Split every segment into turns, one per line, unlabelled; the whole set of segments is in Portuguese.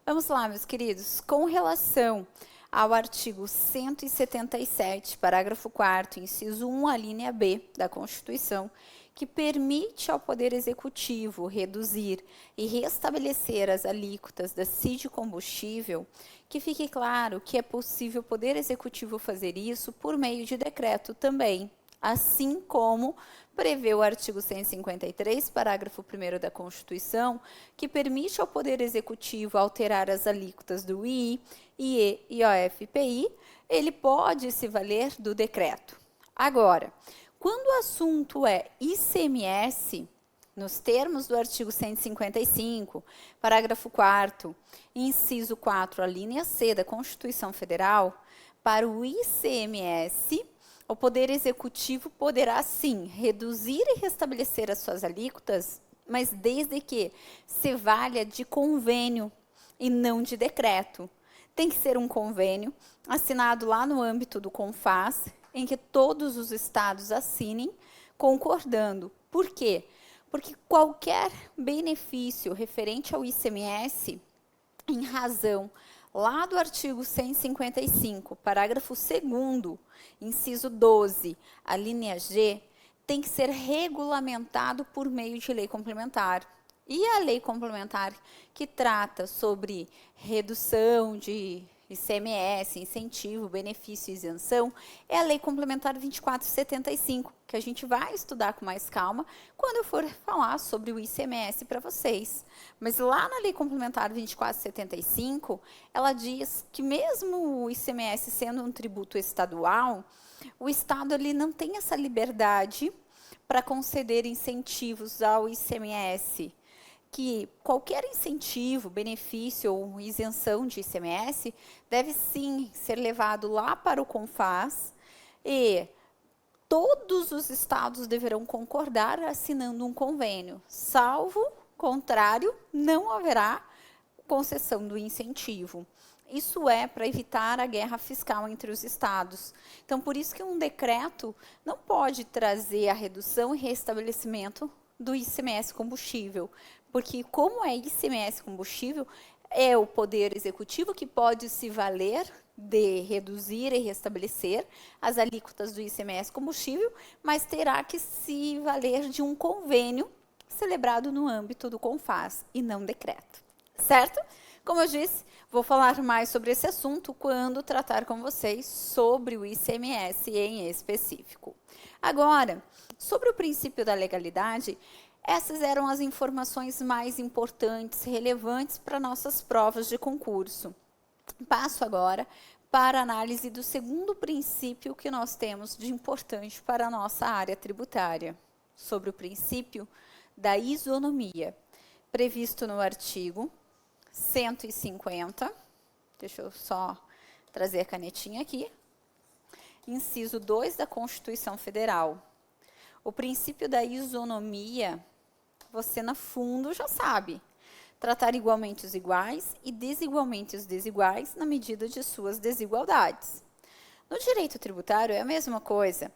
Vamos lá, meus queridos. Com relação ao artigo 177, parágrafo 4º, inciso 1, a linha B da Constituição, que permite ao Poder Executivo reduzir e restabelecer as alíquotas da CID combustível, que fique claro que é possível o Poder Executivo fazer isso por meio de decreto também, assim como prevê o artigo 153, parágrafo 1º da Constituição, que permite ao Poder Executivo alterar as alíquotas do II, IE, IOF e IPI, ele pode se valer do decreto. Agora, quando o assunto é ICMS, nos termos do artigo 155, parágrafo 4º, inciso 4, a linha C da Constituição Federal, para o ICMS, o Poder Executivo poderá, sim, reduzir e restabelecer as suas alíquotas, mas desde que se valha de convênio e não de decreto. Tem que ser um convênio assinado lá no âmbito do CONFAS, em que todos os estados assinem, concordando. Por quê? Porque qualquer benefício referente ao ICMS, em razão lá do artigo 155, parágrafo 2º, inciso 12, a linha G, tem que ser regulamentado por meio de lei complementar. E a lei complementar que trata sobre redução de ICMS, incentivo, benefício e isenção, é a Lei Complementar 2475, que a gente vai estudar com mais calma quando eu for falar sobre o ICMS para vocês. Mas lá na Lei Complementar 2475, ela diz que mesmo o ICMS sendo um tributo estadual, o Estado ali não tem essa liberdade para conceder incentivos ao ICMS, que qualquer incentivo, benefício ou isenção de ICMS deve sim ser levado lá para o CONFAS e todos os estados deverão concordar assinando um convênio. Salvo contrário, não haverá concessão do incentivo. Isso é para evitar a guerra fiscal entre os estados. Então, por isso que um decreto não pode trazer a redução e restabelecimento do ICMS combustível, porque como é ICMS combustível, é o Poder Executivo que pode se valer de reduzir e restabelecer as alíquotas do ICMS combustível, mas terá que se valer de um convênio celebrado no âmbito do CONFAS e não decreto, certo? Como eu disse, vou falar mais sobre esse assunto quando tratar com vocês sobre o ICMS em específico. Agora, sobre o princípio da legalidade, essas eram as informações mais importantes, relevantes para nossas provas de concurso. Passo agora para a análise do segundo princípio que nós temos de importante para a nossa área tributária, sobre o princípio da isonomia, previsto no artigo 150, deixa eu só trazer a canetinha aqui, inciso 2 da Constituição Federal. O princípio da isonomia, você no fundo já sabe, tratar igualmente os iguais e desigualmente os desiguais na medida de suas desigualdades. No direito tributário é a mesma coisa,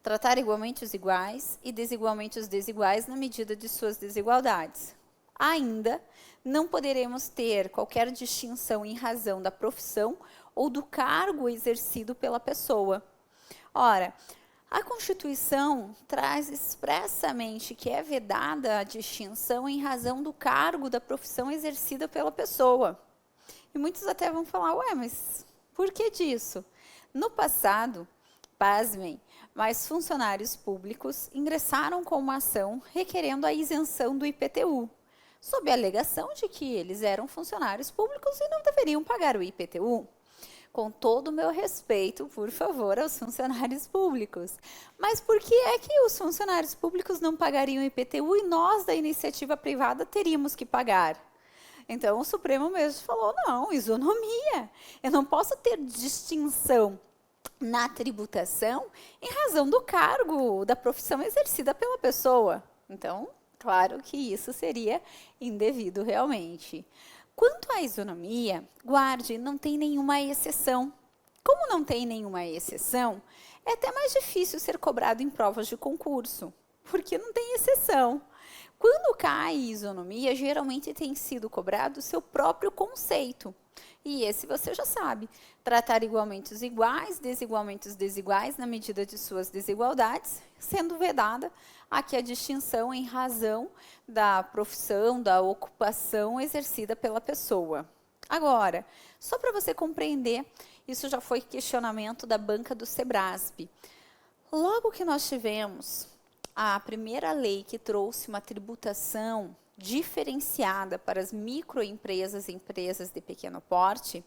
tratar igualmente os iguais e desigualmente os desiguais na medida de suas desigualdades. Ainda não poderemos ter qualquer distinção em razão da profissão ou do cargo exercido pela pessoa. Ora, a Constituição traz expressamente que é vedada a distinção em razão do cargo da profissão exercida pela pessoa. E muitos até vão falar, ué, mas por que disso? No passado, pasmem, mas funcionários públicos ingressaram com uma ação requerendo a isenção do IPTU, sob a alegação de que eles eram funcionários públicos e não deveriam pagar o IPTU. Com todo o meu respeito, por favor, aos funcionários públicos. Mas por que é que os funcionários públicos não pagariam IPTU e nós, da iniciativa privada, teríamos que pagar? Então, o Supremo mesmo falou, não, isonomia. Eu não posso ter distinção na tributação em razão do cargo, da profissão exercida pela pessoa. Então, claro que isso seria indevido realmente. Quanto à isonomia, guarde, não tem nenhuma exceção. Como não tem nenhuma exceção, é até mais difícil ser cobrado em provas de concurso, porque não tem exceção. Quando cai isonomia, geralmente tem sido cobrado o seu próprio conceito. E esse você já sabe, tratar igualmente os iguais, desigualmente os desiguais na medida de suas desigualdades, sendo vedada aqui a distinção em razão da profissão, da ocupação exercida pela pessoa. Agora, só para você compreender, isso já foi questionamento da banca do Sebrasp. Logo que nós tivemos a primeira lei que trouxe uma tributação diferenciada para as microempresas e empresas de pequeno porte,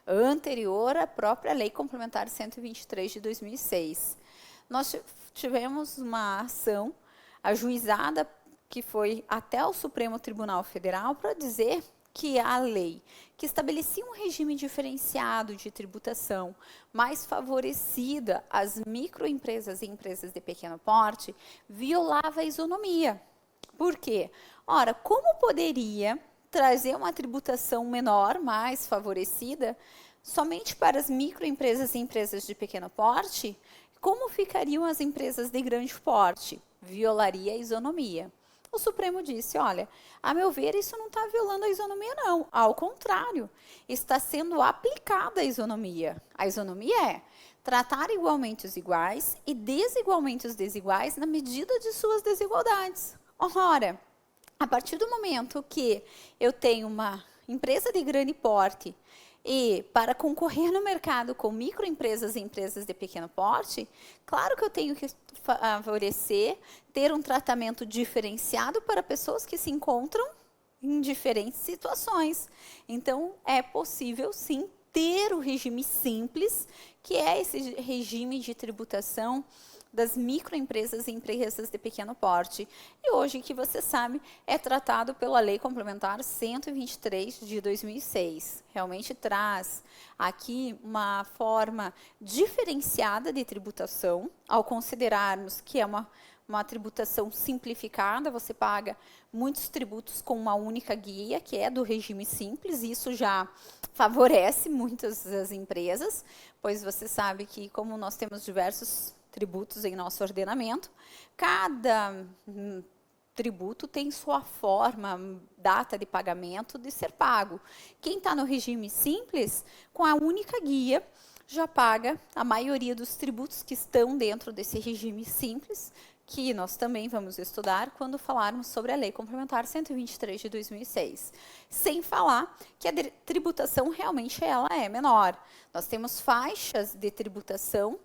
anterior à própria Lei Complementar 123 de 2006. Nós tivemos uma ação ajuizada que foi até o Supremo Tribunal Federal para dizer que a lei que estabelecia um regime diferenciado de tributação mais favorecida às microempresas e empresas de pequeno porte violava a isonomia. Por quê? Ora, como poderia trazer uma tributação menor, mais favorecida, somente para as microempresas e empresas de pequeno porte? Como ficariam as empresas de grande porte? Violaria a isonomia. O Supremo disse, olha, a meu ver, isso não está violando a isonomia, não. Ao contrário, está sendo aplicada a isonomia. A isonomia é tratar igualmente os iguais e desigualmente os desiguais na medida de suas desigualdades. Ora, a partir do momento que eu tenho uma empresa de grande porte e para concorrer no mercado com microempresas e empresas de pequeno porte, claro que eu tenho que favorecer, ter um tratamento diferenciado para pessoas que se encontram em diferentes situações. Então, é possível, sim, ter o regime simples, que é esse regime de tributação das microempresas e empresas de pequeno porte. E hoje, que você sabe, é tratado pela Lei Complementar 123 de 2006. Realmente traz aqui uma forma diferenciada de tributação, ao considerarmos que é uma tributação simplificada, você paga muitos tributos com uma única guia, que é do regime simples, e isso já favorece muitas das empresas, pois você sabe que, como nós temos diversos tributos em nosso ordenamento, cada tributo tem sua forma, data de pagamento de ser pago. Quem está no regime simples, com a única guia, já paga a maioria dos tributos que estão dentro desse regime simples, que nós também vamos estudar quando falarmos sobre a Lei Complementar 123 de 2006. Sem falar que a tributação realmente ela é menor. Nós temos faixas de tributação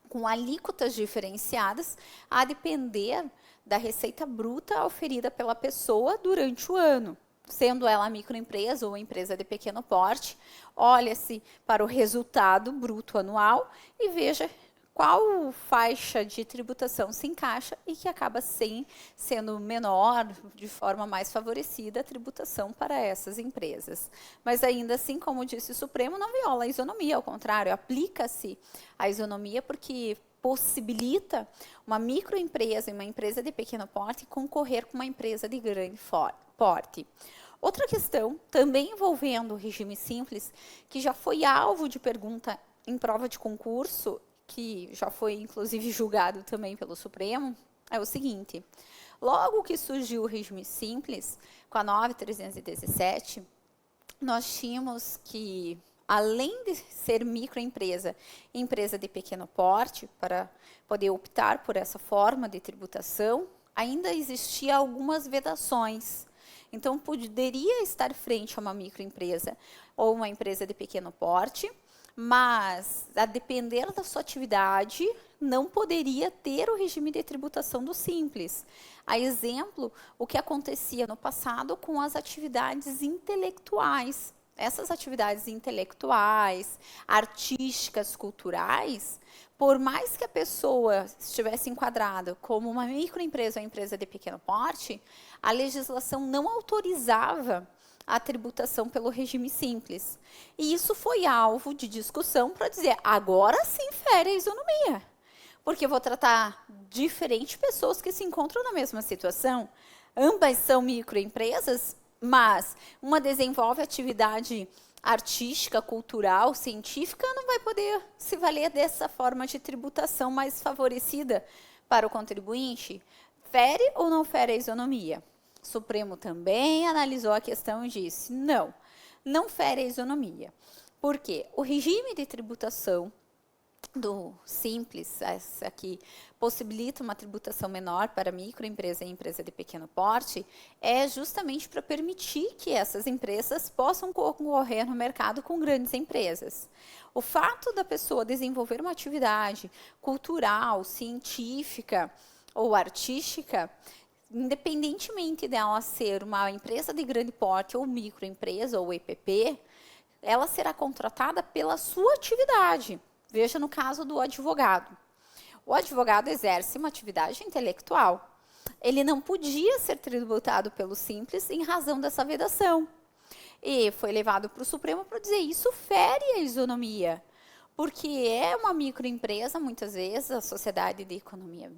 com alíquotas diferenciadas, a depender da receita bruta oferida pela pessoa durante o ano. Sendo ela microempresa ou empresa de pequeno porte, olha-se para o resultado bruto anual e veja qual faixa de tributação se encaixa e que acaba sendo menor, de forma mais favorecida, a tributação para essas empresas. Mas ainda assim, como disse o Supremo, não viola a isonomia, ao contrário, aplica-se a isonomia porque possibilita uma microempresa e uma empresa de pequeno porte concorrer com uma empresa de grande porte. Outra questão, também envolvendo o regime simples, que já foi alvo de pergunta em prova de concurso, que já foi, inclusive, julgado também pelo Supremo, é o seguinte. Logo que surgiu o regime simples, com a 9.317, nós tínhamos que, além de ser microempresa, empresa de pequeno porte, para poder optar por essa forma de tributação, ainda existia algumas vedações. Então, poderia estar frente a uma microempresa ou uma empresa de pequeno porte, mas, a depender da sua atividade, não poderia ter o regime de tributação do simples. A exemplo, o que acontecia no passado com as atividades intelectuais. Essas atividades intelectuais, artísticas, culturais, por mais que a pessoa estivesse enquadrada como uma microempresa ou empresa de pequeno porte, a legislação não autorizava a tributação pelo regime simples. E isso foi alvo de discussão para dizer, agora sim fere a isonomia, porque eu vou tratar diferentes pessoas que se encontram na mesma situação. Ambas são microempresas, mas uma desenvolve atividade artística, cultural, científica, não vai poder se valer dessa forma de tributação mais favorecida para o contribuinte. Fere ou não fere a isonomia? O Supremo também analisou a questão e disse, não, não fere a isonomia. Por quê? O regime de tributação do Simples, essa aqui, possibilita uma tributação menor para microempresa e empresa de pequeno porte, é justamente para permitir que essas empresas possam concorrer no mercado com grandes empresas. O fato da pessoa desenvolver uma atividade cultural, científica ou artística, independentemente dela ser uma empresa de grande porte ou microempresa ou EPP, ela será contratada pela sua atividade. Veja no caso do advogado. O advogado exerce uma atividade intelectual. Ele não podia ser tributado pelo Simples em razão dessa vedação. E foi levado para o Supremo para dizer isso fere a isonomia. Porque é uma microempresa, muitas vezes, a sociedade de economia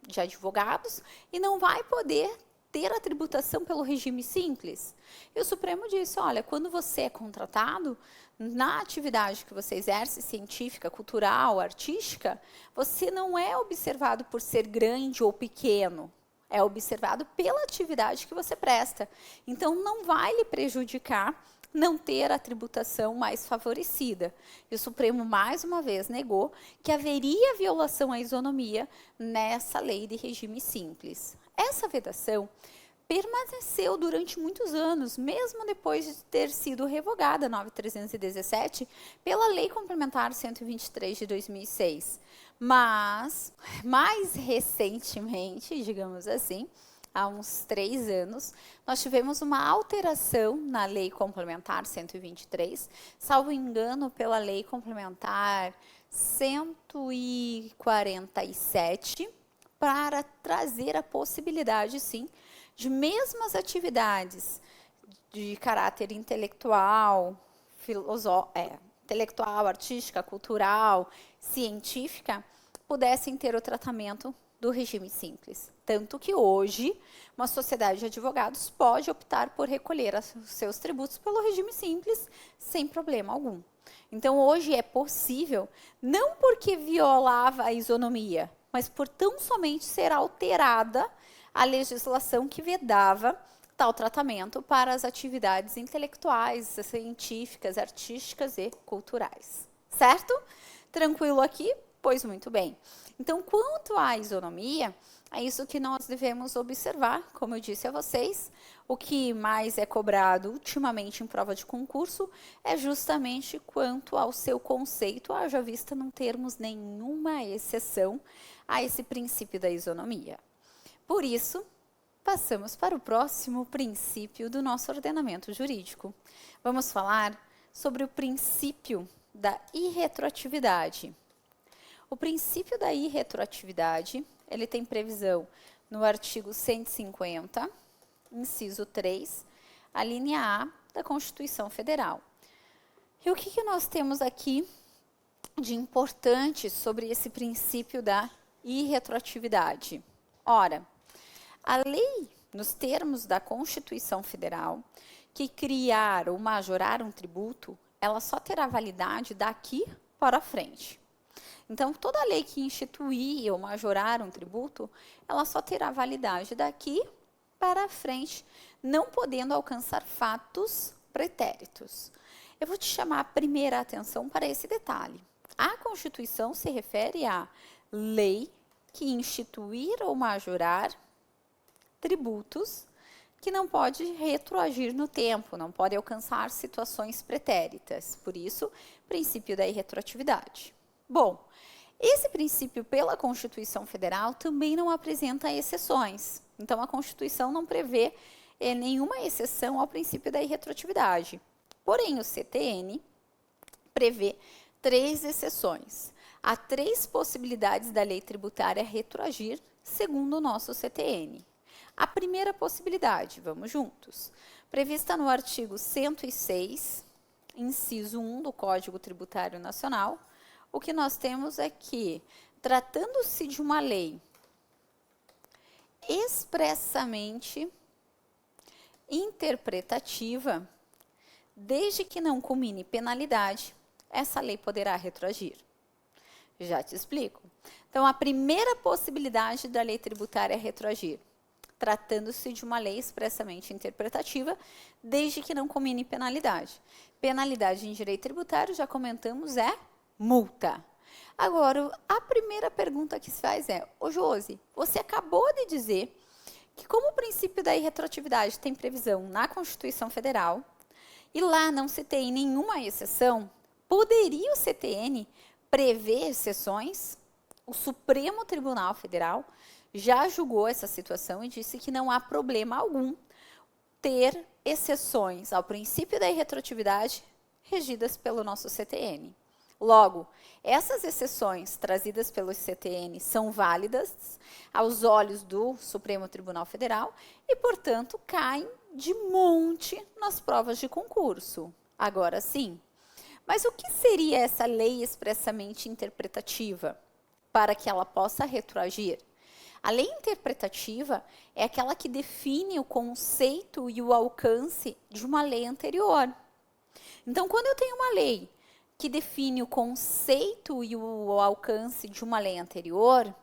de advogados, e não vai poder ter a tributação pelo regime simples. E o Supremo disse, olha, quando você é contratado, na atividade que você exerce, científica, cultural, artística, você não é observado por ser grande ou pequeno, é observado pela atividade que você presta. Então, não vai lhe prejudicar não ter a tributação mais favorecida. E o Supremo, mais uma vez, negou que haveria violação à isonomia nessa lei de regime simples. Essa vedação permaneceu durante muitos anos, mesmo depois de ter sido revogada, 9317, pela Lei Complementar 123 de 2006. Mas, mais recentemente, digamos assim, há uns 3 anos, nós tivemos uma alteração na Lei Complementar 123, salvo engano, pela Lei Complementar 147, para trazer a possibilidade, sim, de mesmas atividades de caráter intelectual, intelectual, artística, cultural, científica, pudessem ter o tratamento do regime simples. Tanto que hoje, uma sociedade de advogados pode optar por recolher os seus tributos pelo regime simples, sem problema algum. Então, hoje é possível, não porque violava a isonomia, mas por tão somente ser alterada a legislação que vedava tal tratamento para as atividades intelectuais, científicas, artísticas e culturais. Certo? Tranquilo aqui? Pois muito bem. Então, quanto à isonomia, é isso que nós devemos observar, como eu disse a vocês. O que mais é cobrado ultimamente em prova de concurso é justamente quanto ao seu conceito, haja vista não termos nenhuma exceção a esse princípio da isonomia. Por isso, passamos para o próximo princípio do nosso ordenamento jurídico. Vamos falar sobre o princípio da irretroatividade. O princípio da irretroatividade, ele tem previsão no artigo 150, inciso 3, a linha A da Constituição Federal. E o que nós temos aqui de importante sobre esse princípio da irretroatividade? Ora, a lei, nos termos da Constituição Federal, que criar ou majorar um tributo, ela só terá validade daqui para frente. Então, toda lei que instituir ou majorar um tributo, ela só terá validade daqui para frente, não podendo alcançar fatos pretéritos. Eu vou te chamar a primeira atenção para esse detalhe. A Constituição se refere à lei que instituir ou majorar tributos que não pode retroagir no tempo, não pode alcançar situações pretéritas. Por isso, princípio da irretroatividade. Bom, esse princípio pela Constituição Federal também não apresenta exceções. Então, a Constituição não prevê nenhuma exceção ao princípio da irretroatividade. Porém, o CTN prevê 3 exceções. Há 3 possibilidades da lei tributária retroagir, segundo o nosso CTN. A primeira possibilidade, vamos juntos, prevista no artigo 106, inciso 1 do Código Tributário Nacional, o que nós temos é que, tratando-se de uma lei expressamente interpretativa, desde que não culmine penalidade, essa lei poderá retroagir. Já te explico. Então, a primeira possibilidade da lei tributária é retroagir, tratando-se de uma lei expressamente interpretativa, desde que não combine penalidade. Penalidade em direito tributário, já comentamos, é multa. Agora, a primeira pergunta que se faz é, ô Josi, você acabou de dizer que como o princípio da irretroatividade tem previsão na Constituição Federal, e lá não se tem nenhuma exceção, poderia o CTN prever exceções? O Supremo Tribunal Federal já julgou essa situação e disse que não há problema algum ter exceções ao princípio da irretroatividade regidas pelo nosso CTN. Logo, essas exceções trazidas pelo CTN são válidas aos olhos do Supremo Tribunal Federal e, portanto, caem de monte nas provas de concurso. Agora sim. Mas o que seria essa lei expressamente interpretativa para que ela possa retroagir? A lei interpretativa é aquela que define o conceito e o alcance de uma lei anterior. Então, quando eu tenho uma lei que define o conceito e o alcance de uma lei anterior,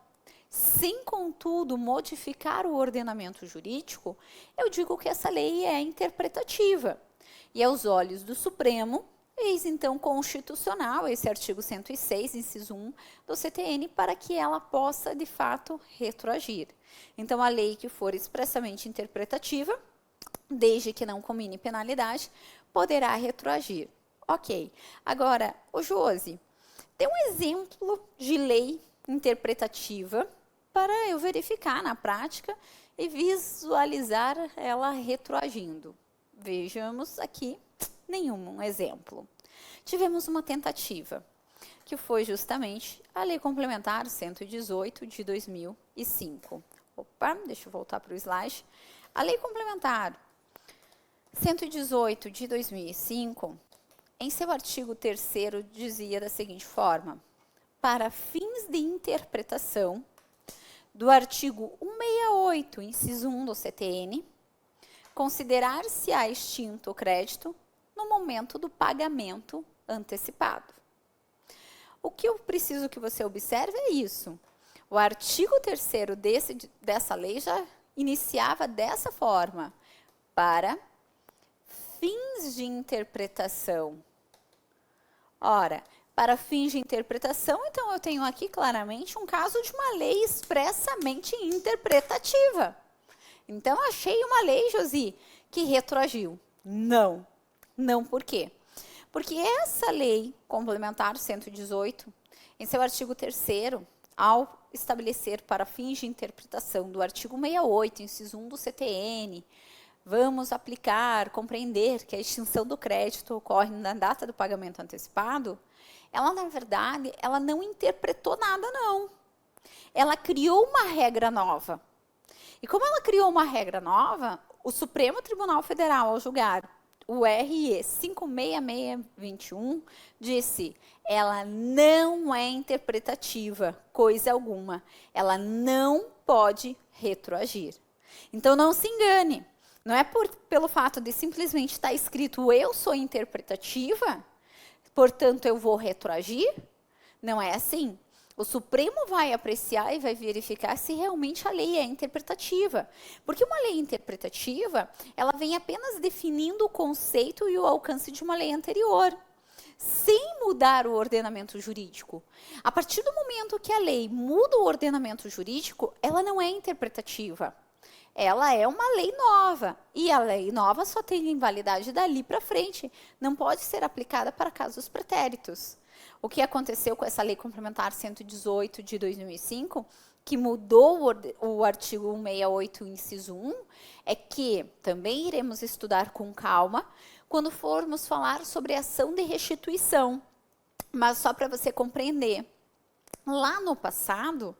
sem, contudo, modificar o ordenamento jurídico, eu digo que essa lei é interpretativa. E aos olhos do Supremo, eis então constitucional esse artigo 106, inciso 1 do CTN, para que ela possa, de fato, retroagir. Então, a lei que for expressamente interpretativa, desde que não combine penalidade, poderá retroagir. Ok. Agora, ô Josi, tem um exemplo de lei interpretativa para eu verificar na prática e visualizar ela retroagindo. Vejamos aqui nenhum exemplo. Tivemos uma tentativa, que foi justamente a Lei Complementar 118 de 2005. Opa, deixa eu voltar para o slide. A Lei Complementar 118 de 2005, em seu artigo 3º, dizia da seguinte forma: para fins de interpretação do artigo 168, inciso 1 do CTN, considerar-se-á extinto o crédito no momento do pagamento antecipado. O que eu preciso que você observe é isso. O artigo 3º dessa lei já iniciava dessa forma: para fins de interpretação. Ora, para fins de interpretação, então eu tenho aqui claramente um caso de uma lei expressamente interpretativa. Então, achei uma lei, Josi, que retroagiu. Não. Não por quê? Porque essa lei complementar 118, em seu artigo 3º, ao estabelecer para fins de interpretação do artigo 68, inciso 1 do CTN, vamos aplicar, compreender que a extinção do crédito ocorre na data do pagamento antecipado, ela, na verdade, ela não interpretou nada, não. Ela criou uma regra nova. E como ela criou uma regra nova, o Supremo Tribunal Federal, ao julgar o RE 56621, disse: ela não é interpretativa, coisa alguma. Ela não pode retroagir. Então, não se engane. Não é pelo fato de simplesmente estar escrito eu sou interpretativa, portanto, eu vou retroagir. Não é assim. O Supremo vai apreciar e vai verificar se realmente a lei é interpretativa. Porque uma lei interpretativa, ela vem apenas definindo o conceito e o alcance de uma lei anterior, sem mudar o ordenamento jurídico. A partir do momento que a lei muda o ordenamento jurídico, ela não é interpretativa. Ela é uma lei nova, e a lei nova só tem invalidade dali para frente, não pode ser aplicada para casos pretéritos. O que aconteceu com essa Lei Complementar 118 de 2005, que mudou o artigo 168, inciso 1, é que também iremos estudar com calma quando formos falar sobre ação de restituição. Mas só para você compreender, lá no passado,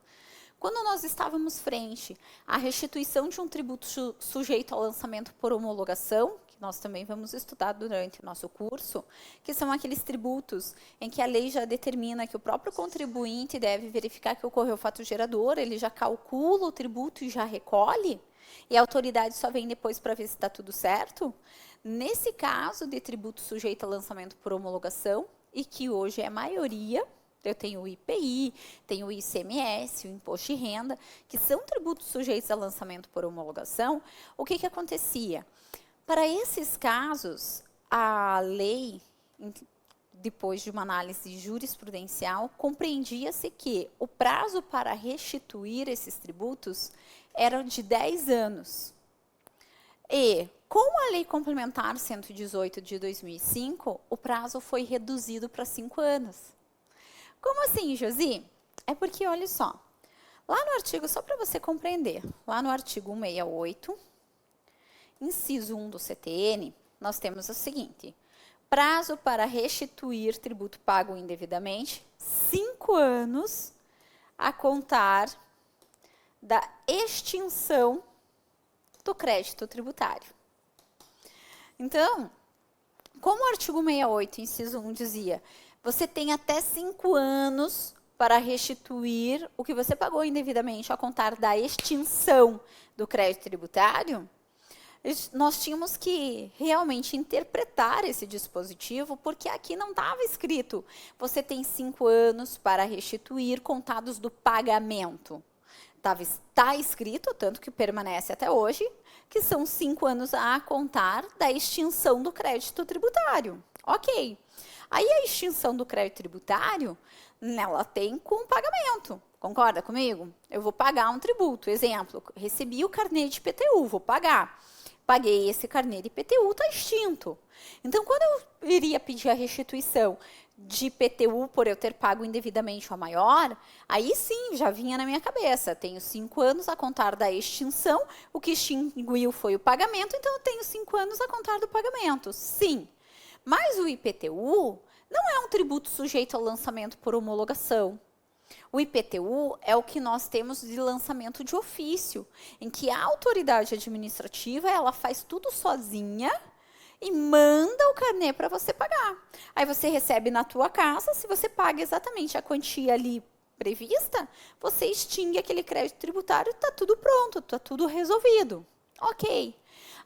quando nós estávamos frente à restituição de um tributo sujeito ao lançamento por homologação, que nós também vamos estudar durante o nosso curso, que são aqueles tributos em que a lei já determina que o próprio contribuinte deve verificar que ocorreu o fato gerador, ele já calcula o tributo e já recolhe, e a autoridade só vem depois para ver se está tudo certo. Nesse caso de tributo sujeito a lançamento por homologação, e que hoje é maioria, Eu tenho o IPI, tenho o ICMS, o Imposto de Renda, que são tributos sujeitos a lançamento por homologação. O que acontecia? Para esses casos, a lei, depois de uma análise jurisprudencial, compreendia-se que o prazo para restituir esses tributos era de 10 anos. E, com a Lei Complementar 118 de 2005, o prazo foi reduzido para 5 anos. Como assim, Josi? É porque, olha só, lá no artigo, só para você compreender, lá no artigo 168, inciso 1 do CTN, nós temos o seguinte: prazo para restituir tributo pago indevidamente, 5 anos a contar da extinção do crédito tributário. Então, como o artigo 68, inciso 1 dizia, você tem até 5 anos para restituir o que você pagou indevidamente a contar da extinção do crédito tributário, nós tínhamos que realmente interpretar esse dispositivo, porque aqui não estava escrito, você tem 5 anos para restituir contados do pagamento. Está escrito, tanto que permanece até hoje, que são 5 anos a contar da extinção do crédito tributário. Ok. Aí a extinção do crédito tributário, ela tem com pagamento. Concorda comigo? Eu vou pagar um tributo. Exemplo, recebi o carnê de IPTU, vou pagar. Paguei esse carnê de IPTU, está extinto. Então, quando eu iria pedir a restituição de IPTU por eu ter pago indevidamente a maior, aí sim, já vinha na minha cabeça. Tenho 5 anos a contar da extinção, o que extinguiu foi o pagamento, então eu tenho 5 anos a contar do pagamento. Sim, mas o IPTU não é um tributo sujeito ao lançamento por homologação. O IPTU é o que nós temos de lançamento de ofício, em que a autoridade administrativa ela faz tudo sozinha e manda o carnê para você pagar. Aí você recebe na tua casa, se você paga exatamente a quantia ali prevista, você extingue aquele crédito tributário e está tudo pronto, está tudo resolvido. Ok.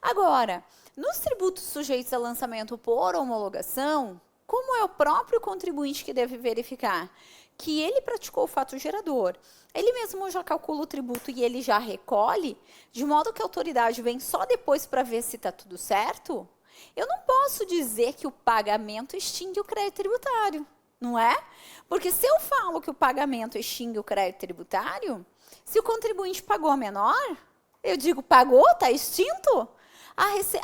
Agora, nos tributos sujeitos a lançamento por homologação, como é o próprio contribuinte que deve verificar que ele praticou o fato gerador, ele mesmo já calcula o tributo e ele já recolhe, de modo que a autoridade vem só depois para ver se está tudo certo, eu não posso dizer que o pagamento extingue o crédito tributário, não é? Porque se eu falo que o pagamento extingue o crédito tributário, se o contribuinte pagou a menor, eu digo, pagou, está extinto?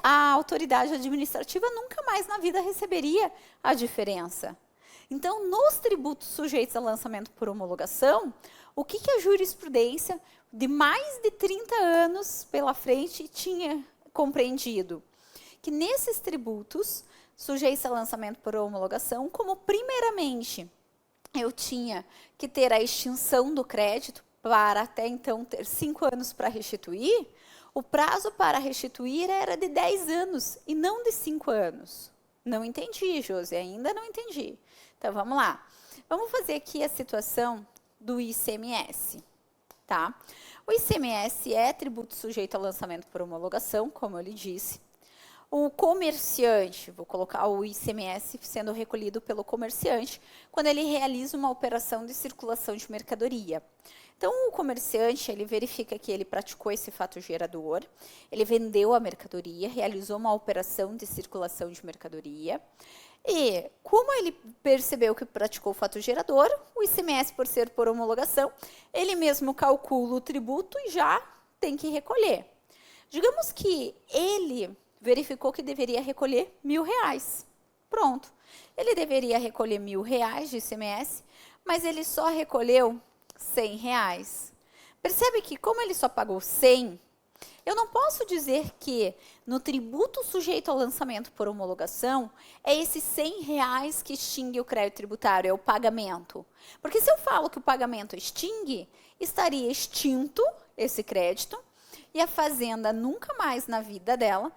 A autoridade administrativa nunca mais na vida receberia a diferença. Então, nos tributos sujeitos a lançamento por homologação, o que a jurisprudência de mais de 30 anos pela frente tinha compreendido? Que nesses tributos sujeitos a lançamento por homologação, como primeiramente eu tinha que ter a extinção do crédito para até então ter 5 anos para restituir, o prazo para restituir era de 10 anos e não de 5 anos. Não entendi, Josi, ainda não entendi. Então, vamos lá. Vamos fazer aqui a situação do ICMS, tá? O ICMS é tributo sujeito a lançamento por homologação, como eu lhe disse. O comerciante, vou colocar o ICMS sendo recolhido pelo comerciante, quando ele realiza uma operação de circulação de mercadoria. Então, o comerciante, ele verifica que ele praticou esse fato gerador, ele vendeu a mercadoria, realizou uma operação de circulação de mercadoria, e como ele percebeu que praticou o fato gerador, o ICMS, por ser por homologação, ele mesmo calcula o tributo e já tem que recolher. Digamos que ele verificou que deveria recolher R$1.000. Pronto. Ele deveria recolher R$1.000 de ICMS, mas ele só recolheu R$100. Percebe que como ele só pagou 100, eu não posso dizer que no tributo sujeito ao lançamento por homologação é esses R$100 que extingue o crédito tributário, é o pagamento. Porque se eu falo que o pagamento extingue, estaria extinto esse crédito e a fazenda nunca mais na vida dela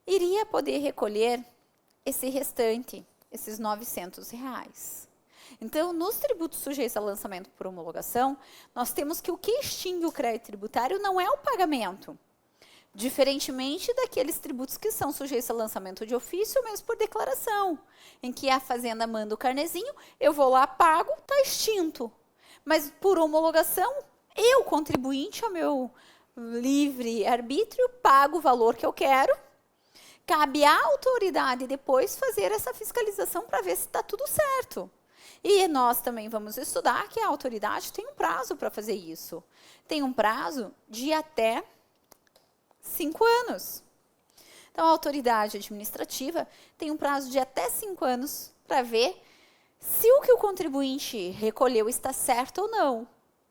iria poder recolher esse restante, esses R$900. Então, nos tributos sujeitos a lançamento por homologação, nós temos que o que extingue o crédito tributário não é o pagamento. Diferentemente daqueles tributos que são sujeitos a lançamento de ofício ou mesmo por declaração, em que a fazenda manda o carnezinho, eu vou lá, pago, está extinto. Mas por homologação, eu, contribuinte, ao meu livre arbítrio, pago o valor que eu quero. Cabe à autoridade depois fazer essa fiscalização para ver se está tudo certo. E nós também vamos estudar que a autoridade tem um prazo para fazer isso. Tem um prazo de até 5 anos. Então, a autoridade administrativa tem um prazo de até 5 anos para ver se o que o contribuinte recolheu está certo ou não.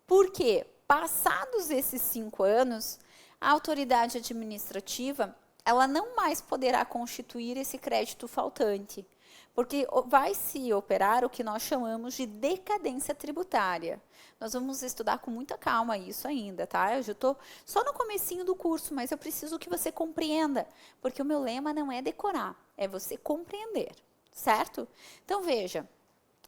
Por quê? Passados esses 5 anos, a autoridade administrativa ela não mais poderá constituir esse crédito faltante, porque vai se operar o que nós chamamos de decadência tributária. Nós vamos estudar com muita calma isso ainda, tá? Eu já estou só no comecinho do curso, mas eu preciso que você compreenda, porque o meu lema não é decorar, é você compreender, certo? Então, veja,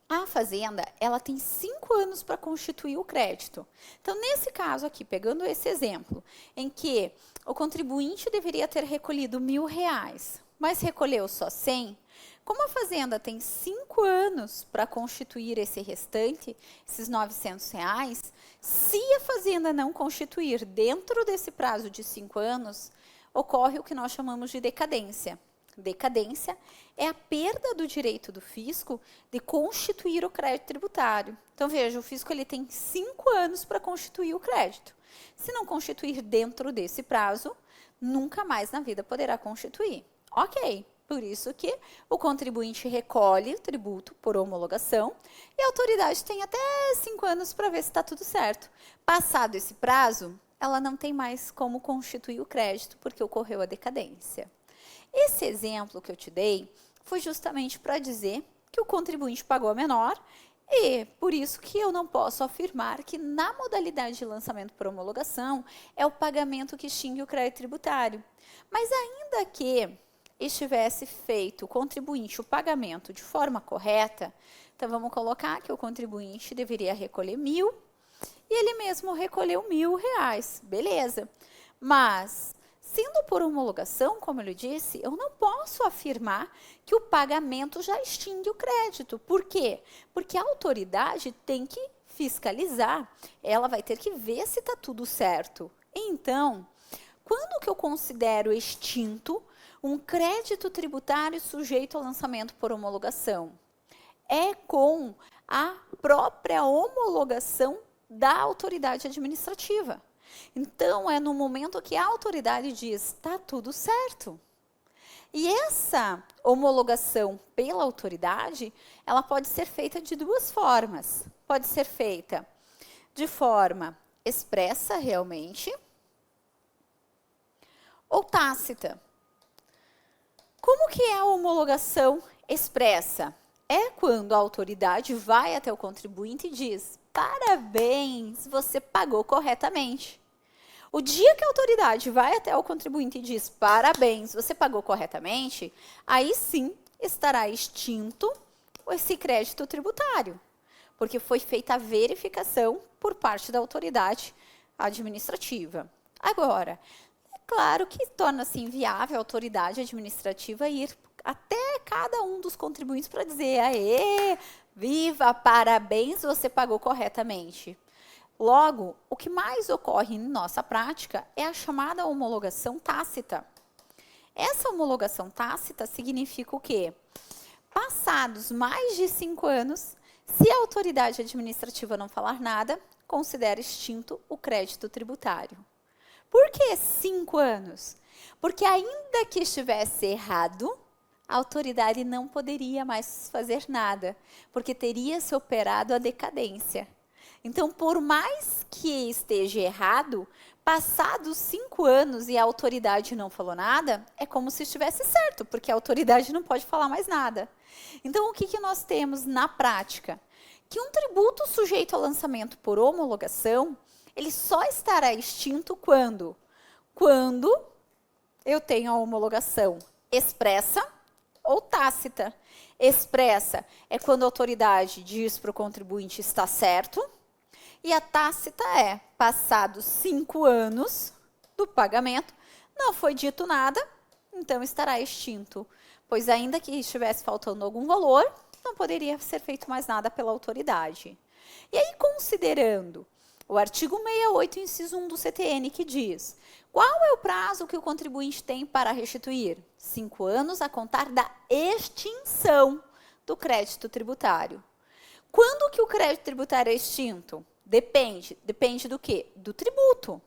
a fazenda, ela tem 5 anos para constituir o crédito. Então, nesse caso aqui, pegando esse exemplo, em que o contribuinte deveria ter recolhido R$1.000, mas recolheu só 100, como a fazenda tem 5 anos para constituir esse restante, esses R$900, se a fazenda não constituir dentro desse prazo de 5 anos, ocorre o que nós chamamos de decadência. Decadência é a perda do direito do fisco de constituir o crédito tributário. Então, veja, o fisco ele tem 5 anos para constituir o crédito. Se não constituir dentro desse prazo, nunca mais na vida poderá constituir. Ok. Por isso que o contribuinte recolhe o tributo por homologação e a autoridade tem até 5 anos para ver se está tudo certo. Passado esse prazo, ela não tem mais como constituir o crédito porque ocorreu a decadência. Esse exemplo que eu te dei foi justamente para dizer que o contribuinte pagou a menor e por isso que eu não posso afirmar que na modalidade de lançamento por homologação é o pagamento que extingue o crédito tributário. Mas ainda que estivesse feito o contribuinte o pagamento de forma correta, então vamos colocar que o contribuinte deveria recolher 1.000 e ele mesmo recolheu R$1.000, beleza. Mas, sendo por homologação, como eu lhe disse, eu não posso afirmar que o pagamento já extingue o crédito. Por quê? Porque a autoridade tem que fiscalizar, ela vai ter que ver se está tudo certo. Então, quando que eu considero extinto um crédito tributário sujeito ao lançamento por homologação? É com a própria homologação da autoridade administrativa. Então, é no momento que a autoridade diz, está tudo certo. E essa homologação pela autoridade, ela pode ser feita de 2 formas. Pode ser feita de forma expressa, realmente, ou tácita. Como que é a homologação expressa? É quando a autoridade vai até o contribuinte e diz, parabéns, você pagou corretamente. O dia que a autoridade vai até o contribuinte e diz, parabéns, você pagou corretamente, aí sim estará extinto esse crédito tributário, porque foi feita a verificação por parte da autoridade administrativa. Agora, claro que torna-se inviável a autoridade administrativa ir até cada um dos contribuintes para dizer, aê, viva, parabéns, você pagou corretamente. Logo, o que mais ocorre em nossa prática é a chamada homologação tácita. Essa homologação tácita significa o quê? Passados mais de 5 anos, se a autoridade administrativa não falar nada, considera extinto o crédito tributário. Por que 5 anos? Porque ainda que estivesse errado, a autoridade não poderia mais fazer nada, porque teria se operado a decadência. Então, por mais que esteja errado, passados 5 anos e a autoridade não falou nada, é como se estivesse certo, porque a autoridade não pode falar mais nada. Então, o que nós temos na prática? Que um tributo sujeito ao lançamento por homologação, ele só estará extinto quando? Quando eu tenho a homologação expressa ou tácita. Expressa é quando a autoridade diz para o contribuinte está certo, e a tácita é, passados 5 anos do pagamento, Não foi dito nada, então estará extinto, pois ainda que estivesse faltando algum valor, não poderia ser feito mais nada pela autoridade. E aí, considerando o artigo 68, inciso 1 do CTN, que diz: qual é o prazo que o contribuinte tem para restituir? 5 anos a contar da extinção do crédito tributário. Quando que o crédito tributário é extinto? Depende. Depende do quê? Do tributo.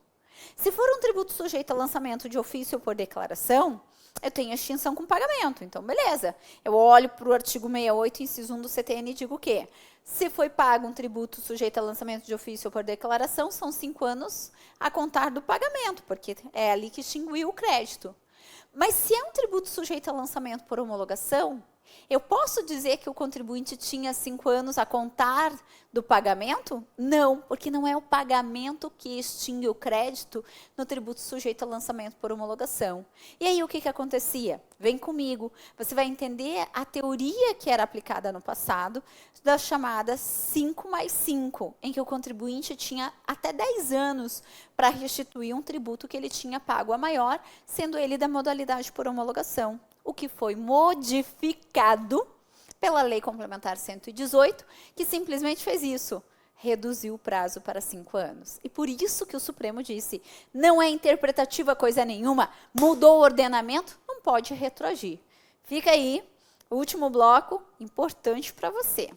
Se for um tributo sujeito a lançamento de ofício por declaração, eu tenho extinção com pagamento. Então, beleza. Eu olho para o artigo 68, inciso 1 do CTN e digo o quê? Se foi pago um tributo sujeito a lançamento de ofício por declaração, são 5 anos a contar do pagamento, porque é ali que extinguiu o crédito. Mas se é um tributo sujeito a lançamento por homologação, eu posso dizer que o contribuinte tinha 5 anos a contar do pagamento? Não, porque não é o pagamento que extingue o crédito no tributo sujeito a lançamento por homologação. E aí o que acontecia? Vem comigo, você vai entender a teoria que era aplicada no passado, da chamada 5+5, em que o contribuinte tinha até 10 anos para restituir um tributo que ele tinha pago a maior, sendo ele da modalidade por homologação, o que foi modificado pela Lei Complementar 118, que simplesmente fez isso, reduziu o prazo para 5 anos. E por isso que o Supremo disse, não é interpretativa coisa nenhuma, mudou o ordenamento, não pode retroagir. Fica aí, o último bloco, importante para você.